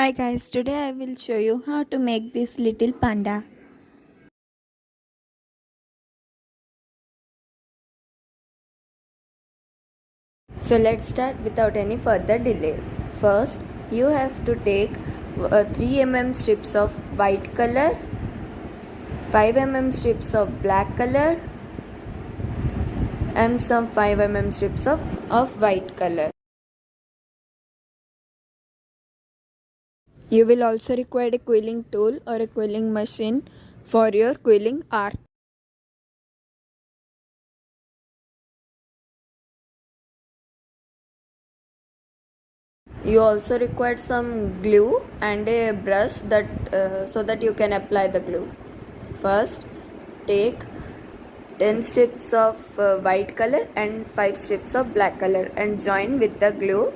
Hi guys, today I will show you how to make this little panda. So let's start without any further delay. First, you have to take 3 mm strips of white color, 5 mm strips of black color and some 5 mm strips of white color. You will also require a quilling tool or a quilling machine for your quilling art. You also require some glue and a brush so that you can apply the glue. First, take 10 strips of white color and 5 strips of black color and join with the glue.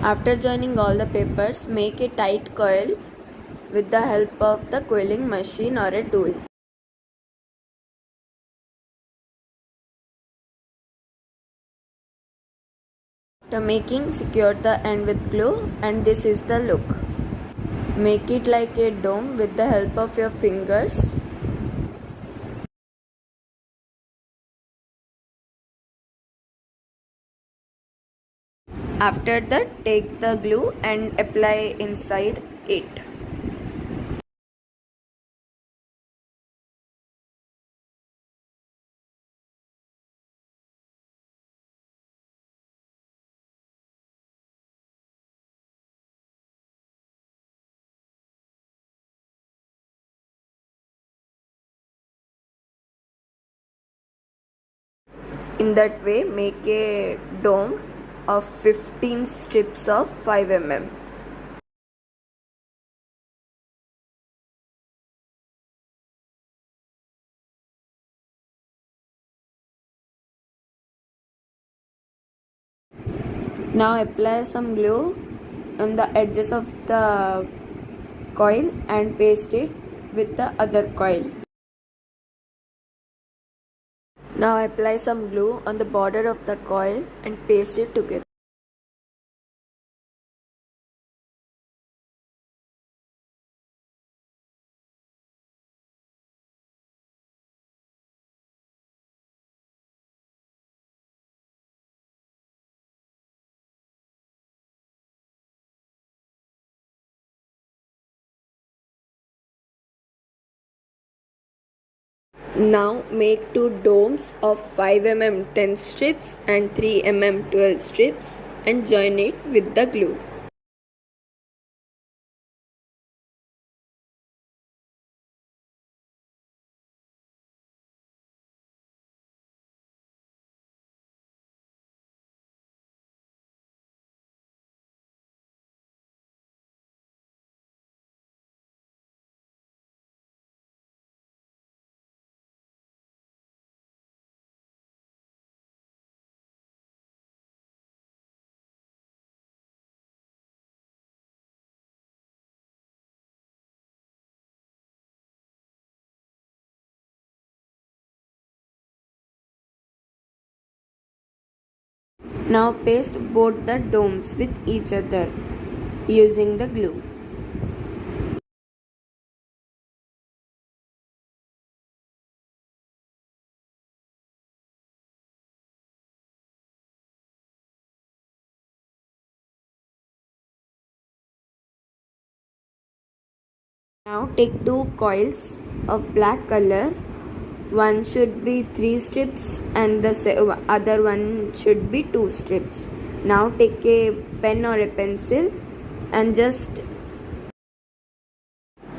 After joining all the papers, make a tight coil with the help of the quilling machine or a tool. After making, secure the end with glue and this is the look. Make it like a dome with the help of your fingers. After that, take the glue and apply inside it. In that way, make a dome of 15 strips of 5 mm. Now apply some glue on the edges of the coil and paste it with the other coil. Now apply some glue on the border of the coil and paste it together. Now make two domes of 5 mm 10 strips and 3 mm 12 strips and join it with the glue. Now paste both the domes with each other using the glue. Now take two coils of black color. One should be 3 strips and the other one should be 2 strips. Now take a pen or a pencil and just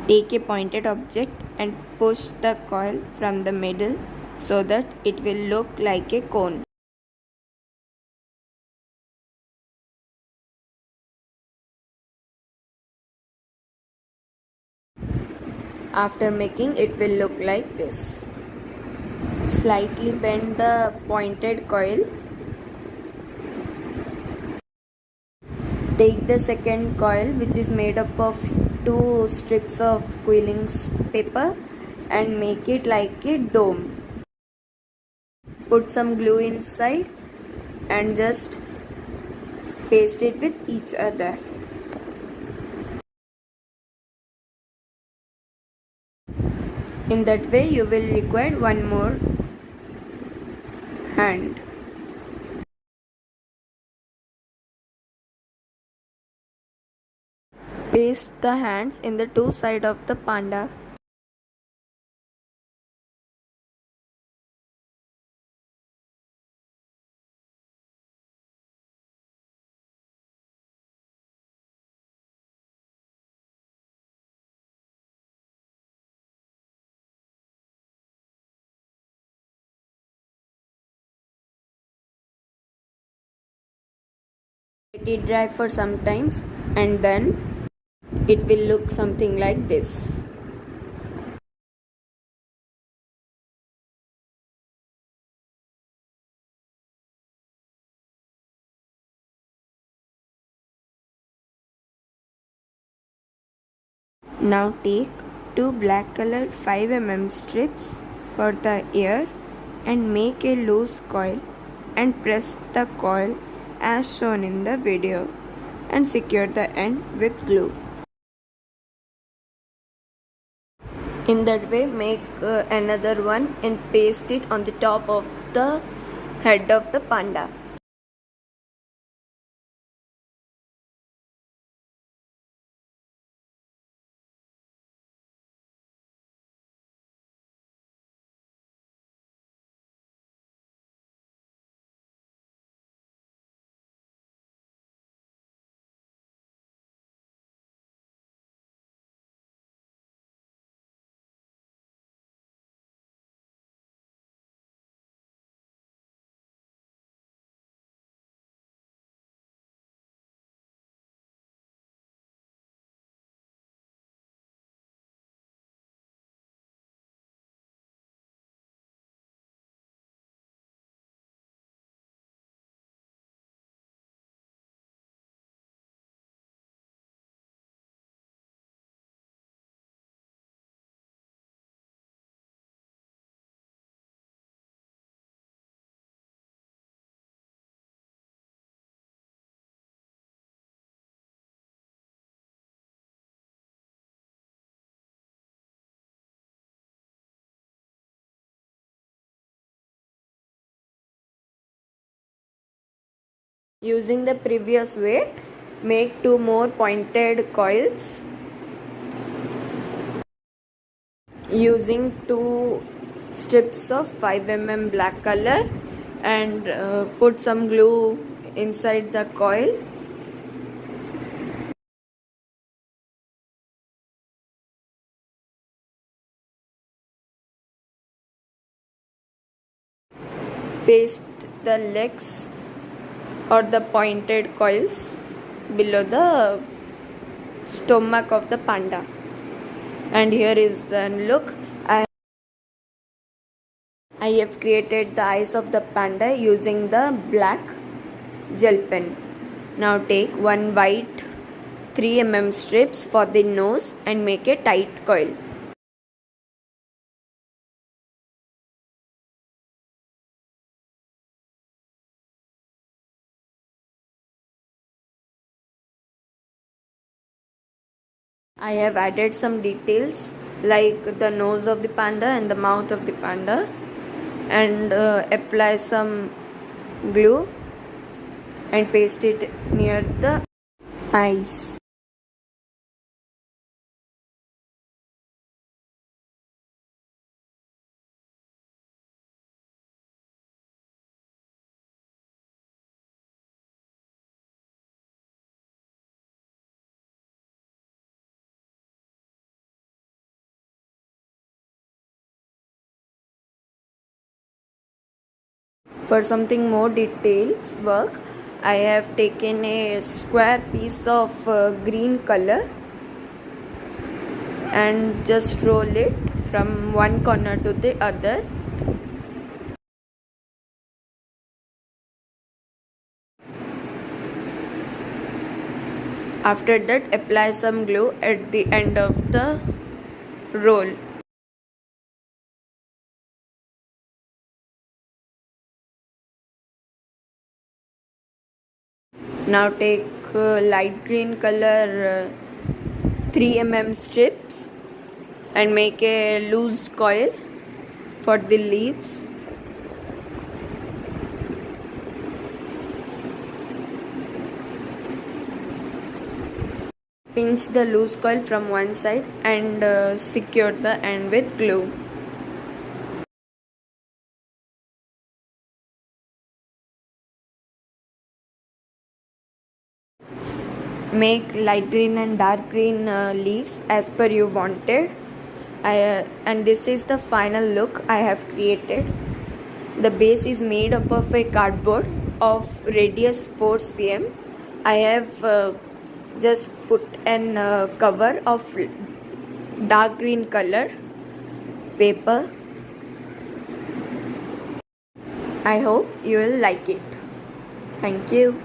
take a pointed object and push the coil from the middle so that it will look like a cone. After making, it will look like this. Slightly bend the pointed coil Take the second coil, which is made up of two strips of quillings paper, and make it like a dome. Put some glue inside and just paste it with each other. In that way you will require one more hand. Paste the hands in the two sides of the panda. Let it dry for some times and then it will look something like this. Now take two black color 5 mm strips for the ear and make a loose coil and press the coil as shown in the video and secure the end with glue. In that way make another one and paste it on the top of the head of the panda. Using the previous way, make two more pointed coils. Using two strips of 5 mm black color and put some glue inside the coil. Paste the legs or the pointed coils below the stomach of the panda. And here is the look. I have created the eyes of the panda using the black gel pen. Now take one white 3 mm strips for the nose and make a tight coil. I have added some details like the nose of the panda and the mouth of the panda and apply some glue and paste it near the eyes. For something more details work, I have taken a square piece of green color and just roll it from one corner to the other. After that, apply some glue at the end of the roll. Now take light green color 3 mm strips and make a loose coil for the leaves. Pinch the loose coil from one side and secure the end with glue. Make light green and dark green leaves as per you wanted. And this is the final look I have created. The base is made up of a cardboard of radius 4 cm. I have just put an cover of dark green color paper. I hope you will like it. Thank you.